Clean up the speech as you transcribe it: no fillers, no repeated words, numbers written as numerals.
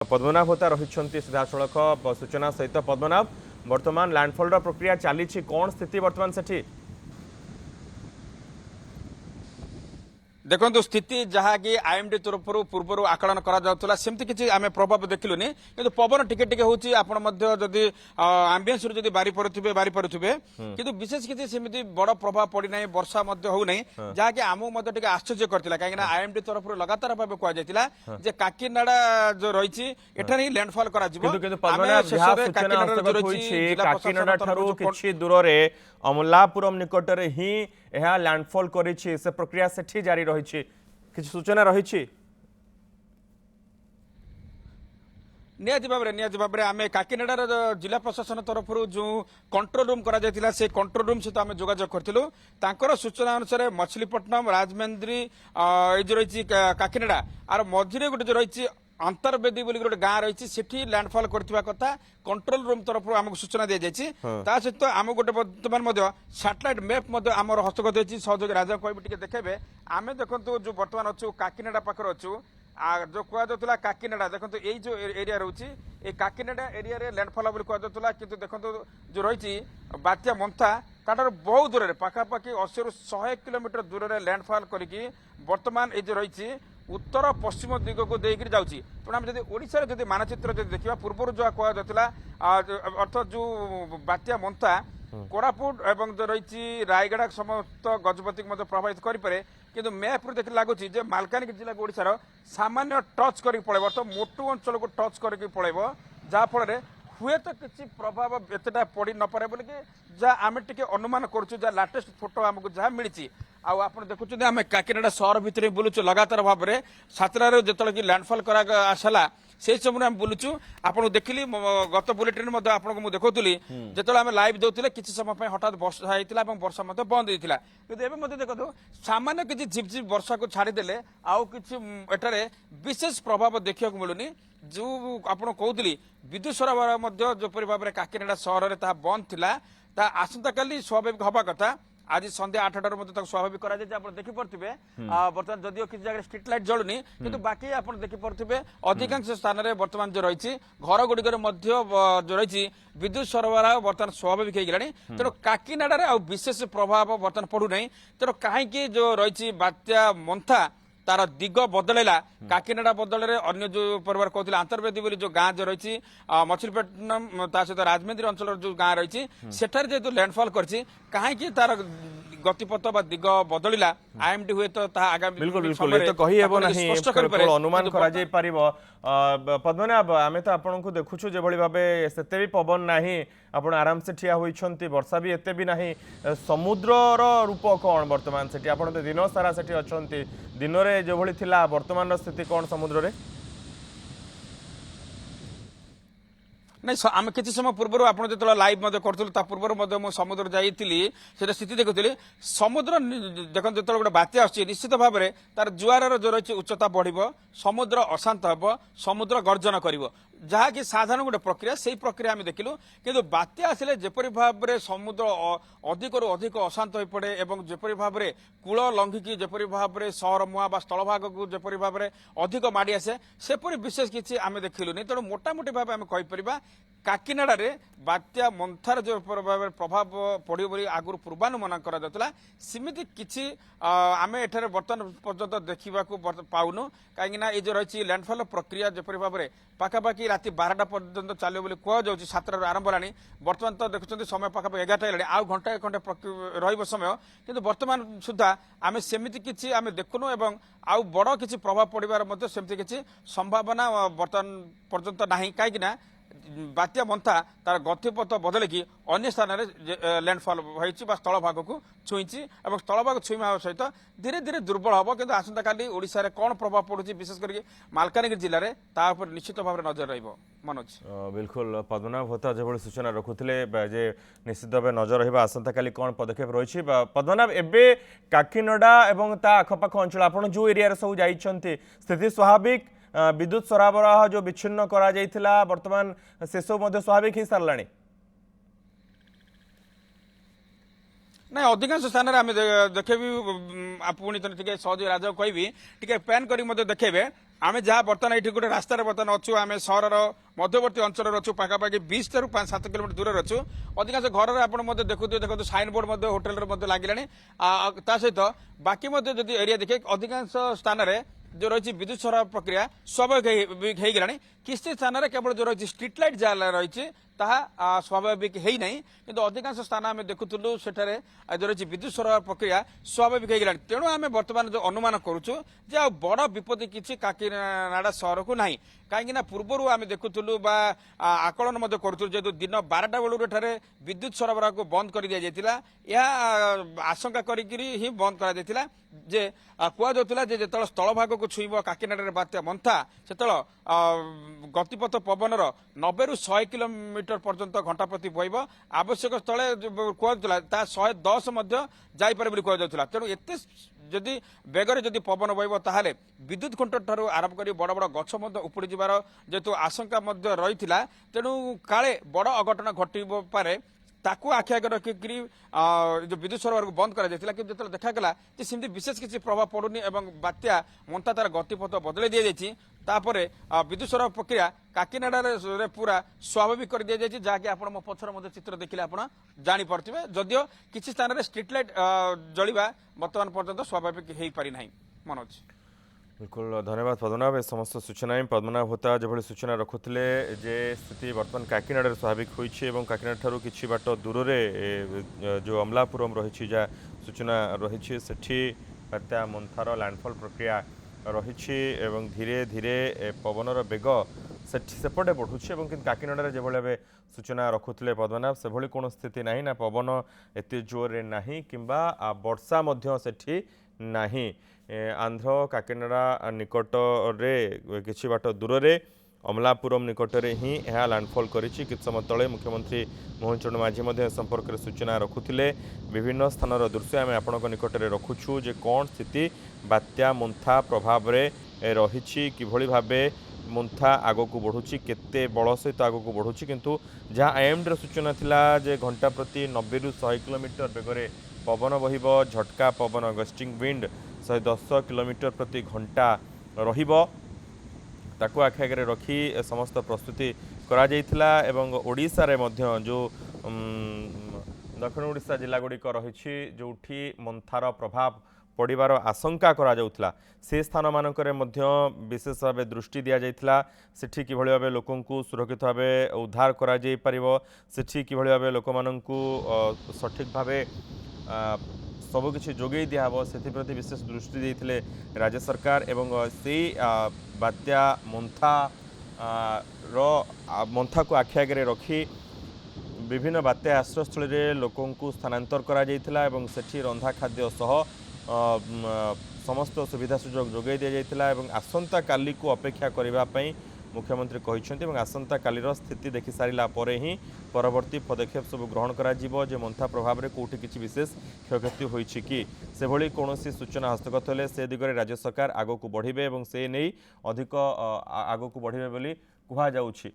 पद्मनाभ होता रही सीधासख सूचना सहित पद्मनाभ वर्तमान लैंडफॉल प्रक्रिया चली कौन स्थिति वर्तमान सेठी देखो स्थिति जहाँकि आईएमडी तरफ पूर्व आकलन करमती किसी आम प्रभाव देखलुनि कि पवन टिके होची जदि आंबियंस जदि बारी पड़ुवे कि विशेष किसी सेमती बड़ प्रभाव पड़ना वर्षा होना जहाँकि आमको टे आश्चर्य करता कहीं आईएमडी तरफ लगातार भाव कहुला काकीनाड़ा जो रही एठार ही लैंडफॉल दूर अमलापुरम निकटरे ही लैंडफॉल करिछि से प्रक्रिया सेठी जारी रही किसी सूचना रही निहाती भाव में आम काकीनाडार जिला प्रशासन तरफ जो कंट्रोल रूम करा से कंट्रोल रूम सहित आम जोगाजोग करूँ सूचना अनुसार मछलीपट्टनम राजमेंद्री जो रही काकीनाडा आर मझे गोटे जो रही अंतर्वेदी बोली गोटे गाँ रही सेठी लैंडफॉल करथिबा कथा कंट्रोल रूम तरफ आमको सूचना दी जाइए ता सहित आम गोटे बर्तमान सैटेलाइट मैप आमर हस्तगत होती सहयोगी राजा कह देखेबे आम देखो जो बर्तमान अच्छु काकीनाडा पाखर अच्छु जो कहला काकीनाडा देखो यही जो एरिया रोचे ये काकीनाडा एरिया लैंडफॉल बोली कहला कि देखो जो रही बात्या मंथा तार बहुत दूर पाखापाखि 80 ରୁ 100 किलोमीटर दूर लैंडफॉल करके बर्तमान ये जो रही उत्तर पश्चिम दिग को देकर जाऊँगी तेणु आम जब ओडिशार जब मानचित्र देखा पूर्व जो कहला अर्थ जो बात्या मंथा कोरापुट एवं जो रही रायगढ़ समस्त गजपति प्रभावित करें कि मैप रू देख लगुच मालकानगिरी जिला ओडिशार सामान्य टच कर पड़े तो मोटू अंचल को टच करके पड़ेब जहाँफल हुए तो किसी प्रभाव एतटा पड़ न पारे बोलिक जहाँ आम टे अनुमान करुँ लाटेस्ट फोटो आमको जहाँ मिली आप देखुं आम काकीनाडा सहर भितर बुलूँ लगातार भाव में सातटार जो कि लैंडफॉल आसला से समय आम बुलूँ आपको देखिली गत बुलेटिन आपको देखुली जो आम लाइव देते किसी समय हठात वर्षा होता है वर्षा बंद होता कि देखो सामान्य किसी झिपझिप वर्षा को छाड़देले आउ कि एटारे विशेष प्रभाव देखा मिलूनी जो आपड़ कहते विद्युत सरबराह जोपरी भाव में काकीनाडा सहर में बंद था आसंता काली स्वाभाविक हवा कथा आज संध्या 8टार स्वाभाविक देखिपे बर्तमान जदिव किसी जगह स्ट्रीट लाइट जलुनी किंतु बाकी आप देखिपे अधिकांश स्थान में बर्तमान जो रही घर गुड़िक जो रही विद्युत सरबराह बर्तमान स्वाभाविक हो गलानी तेणु काकीनाडा विशेष प्रभाव बर्तमान पड़ूना तेणु कहीं जो रही बात्या मंथा तार दिग बदलैला काकीनाडा बदल अन्य जो परिवार कहते अंतर्वेदी बोली जो गाँ जो रही मछलीपट्टनम सहित राजमेंद्री अंचल जो गाँ रही सेठार जेहेतु लैंडफॉल करी कहीं तार गतिपथ दिग बदलला आईएमडी हुए तो आगामी बिल्कुल बिल्कुल ये तो कही हेबो नहीं केवल अनुमान करा जाय पारिबो पद्मनाभ आमे तो आपन को देखुछु जे भली भाबे सेते भी पवन नाही आपण आराम से ठिया होइछंती वर्षा भी एते भी नाही समुद्र रो रूप कोन वर्तमान सेठी आपण तो दिन सारा सेठी अछंती दिन रे जे भली थिला वर्तमान स्थिति कोन समुद्र रे नहीं आम किसी समय पूर्व आप जो लाइव करूँ पूर्व समुद्र जाइली से स्थिति देखुली समुद्र देखो जो गोटे बात्या आस निश्चित भाव में तार जुआर जो रही उच्चता बढ़ समुद्र अशांत हम समुद्र गर्जन कर जहाँकि साधारण गोटे प्रक्रिया से प्रक्रिया आम देखिलु कि बात्या आसिले जेपरी भाव में समुद्र अधिक अधिक अशांत हो पड़े और जेपरी भाव में कूल लंघिकी जेपरी भाव में सहर मुआ स्थल भाग को जेपरी भाव में अधिक माड़ी आसे सेपरी विशेष किसी आम देखिलुनी तेणु मोटामोटी भाव में कहीपर काकीनाडा रे बात्या मंथार जो प्रभाव पड़ो बोली आगुरी पूर्वानुमान करा सेमती किसी आम एठार बर्तमान पर्यंत देखा पाऊनु कहीं ये जो रही लैंडफॉल प्रक्रिया जेपरी भाव में पाखापाखि राति 12टा पर्यंत चलो बोली कहुच्छी 7टार आरंभ होलानी बर्तमान तो देखुं समय पाखापाखि 11टा है आउ घंटे खंडे रही समय किंतु बर्तमान सुधा आम सेमती किसी आम देखुनु एवं आउ बड़ किसी प्रभाव पड़ार सेमती किसी संभावना बर्तमान पर्यंत ना कहीं बात्या मंथा तार गतिपथ बदल की अन्य स्थान में लैंडफॉल होती स्थल भाग को छुई और स्थल भाग छुईवा सहित धीरे धीरे दुर्बल हम कि आसंता काली ओडिशा रे कौन प्रभाव पड़ुछि विशेष करके मालकानगिरी जिले में ता ऊपर निश्चित भाव में नजर रहिबो मनोज बिल्कुल पद्मनाभ होता जो सूचना रखुले जे निश्चित भाव नजर रहा आसंता काली कौन पदक्षेप रही पद्मनाभ एबे काकीनाडा एवं ता आखपाख अंचल आपन जो एरिया सब जाइछंती स्थिति स्वाभाविक विद्युत सरबराह जो विच्छिन्न करा जाइथिला वर्तमान से सब मध्य स्वाभाविक ही सारलानी ना अधिकांश स्थान में देखे पुणी थे सहज राजा कहि टे पैन कर देखे आमे जहाँ बर्तमान ये गोटे रास्तार बर्तमान अच्छु आम सहर मध्यवर्ती अंचल अच्छु पाखापाखि 20 ରୁ 5-7 किलोमीटर दूर अच्छु अधिकांश घर में देखो साइन बोर्ड होटेल लगे ता सहित बाकी जदि एरिया देखे अधिकांश स्थान में जो रही विद्युत सरबराह प्रक्रिया स्वाभाविक हो गलानी किसी स्थान में केवल जो रही स्ट्रीट लाइट जहाँ रही ताहा स्वाभाविक है नहीं किंतु अधिकांश स्थान आम देखुलु सेठारे जो रही विद्युत सरबराह प्रक्रिया स्वाभाविक हो गलानी तेणु आम बर्तमान जो अनुमान करुचु जे आ बड़ विपत्ति किसी काकीनाडा सहर को नहीं कहीं पूर्वर आम देखुलु आकलन करुलु जेहेतु दिन 12टा बेलू एठारे विद्युत सरबराह को बंद कर दि जाइतिला यह आशंका करी बंद कर जे कहला जे जो स्थल भाग को छुईब काकीनाडा बात्या मंथा से गतिपथ पवनर 90 ରୁ 100 किलोमीटर पर्यंत घंटा प्रति बहब आवश्यक स्थले कहला 110 जापर कहला तेणु एत जदि बेगर जदि पवन बहब ताहले विद्युत खुंट ठारू आरंभ कर बड़ बड़ गछ उपुड़ी जबार जेहेतु आशंका रही तेणु काले बड़ अघटन घटब पारे ताकू आखि आगे रखिकी जो विद्युत सरबराह को बंद कर जो देखागला सेमती विशेष किसी प्रभाव पड़ूनी बात्या मंता तार गतिपथ बदल दी जाइए तापर विद्युत सरबराह प्रक्रिया काकीनाडा पूरा स्वाभाविक कर दी जाइए जहाँकि आप पछर चित्र देखिले आप जापे जदियो किसी स्थान में स्ट्रीट लाइट जलिबा बर्तमान पर्यंत स्वाभाविक हो पारि नाही मनोज बिल्कुल धन्यवाद पद्मनाभ ए समस्त सूचना पद्मनाभ होता जो सूचना रखुले जे स्थिति बर्तमान काकीनाडा स्वाभाविक होइछि काकीनाडा ठारू किछि बाट दूर जो अमलापुरम रही जहाँ सूचना रही सेठी बात्या मंथार लैंडफॉल प्रक्रिया रही धीरे धीरे पवनर बेग सेपटे बढ़ुच्छे काकीनाडा जो भाव सूचना रखुले पद्मनाभ से भली कौन स्थिति नहीं ना पवन एत जोर ना कि वर्षा सेठी नहीं आंध्र काकीनाडा निकट किछि बाट दूर अमलापुरम निकट ही यह लैंडफॉल करिछि। किछ समय तले मुख्यमंत्री मोहन चरण माझी संपर्क में सूचना रखुले विभिन्न स्थानर दृश्य आम आपण निकट में रखुछु जे कौन स्थिति बात्या मुंथा प्रभाव में रही किभली भाबे मुंथा आग को बढ़ुची केते बल सहित आग को बढ़ुची किंतु जहाँ आईएमडी सूचना थिला जे घंटा प्रति 90 ରୁ 100 किलोमीटर बेगरे पवन बहिब झटका पवन गस्टिंग विंड 110 किलोमीटर प्रति घंटा रहिबो ताकू आखि आगे रखी समस्त प्रस्तुति करा जाइथिला एवं ओडिशा रे मध्य जो दक्षिण ओडिशा जिला गुड़िक रही जोठी मंथार प्रभाव पड़िबार आशंका करा जाउथला से स्थान मानकरे मध्य विशेष भाव दृष्टि दिया जाइथिला सेठी किभଳି भाबे लोकंकु सुरक्षित भाबे उद्धार करा जाई परिबो सेठी किभଳି भाबे लोकमानंकु सठिक भाबे सबकिछि जोगई दिहब से प्रति विशेष दृष्टि देते राज्य सरकार एवं से बात्या मंथा को आखि आगे रखी विभिन्न बात्या आश्रयस्थल लोकंकु स्थानांतर करा जाइथिला एवं सेठी रंधा खाद्य सह समस्त सुविधा सुजोग जोगई दि जाइथिला एवं आसंता काली को अपेक्षा करबा पई मुख्यमंत्री कहते आसंता कालीर स्थिति देखि सारिला परे ही परवर्ती पदक्षेप सब ग्रहण करा जिवो जे मंथा प्रभाव में कोठी किछि विशेष क्षयक्षति होइछि कि से भली कोनोसी सूचना हस्तगत हेले से दिगरे राज्य सरकार आगो को बढ़िबे एवं से नहीं अधिक आगो को बढ़िबे बोली कुहा जाउछि।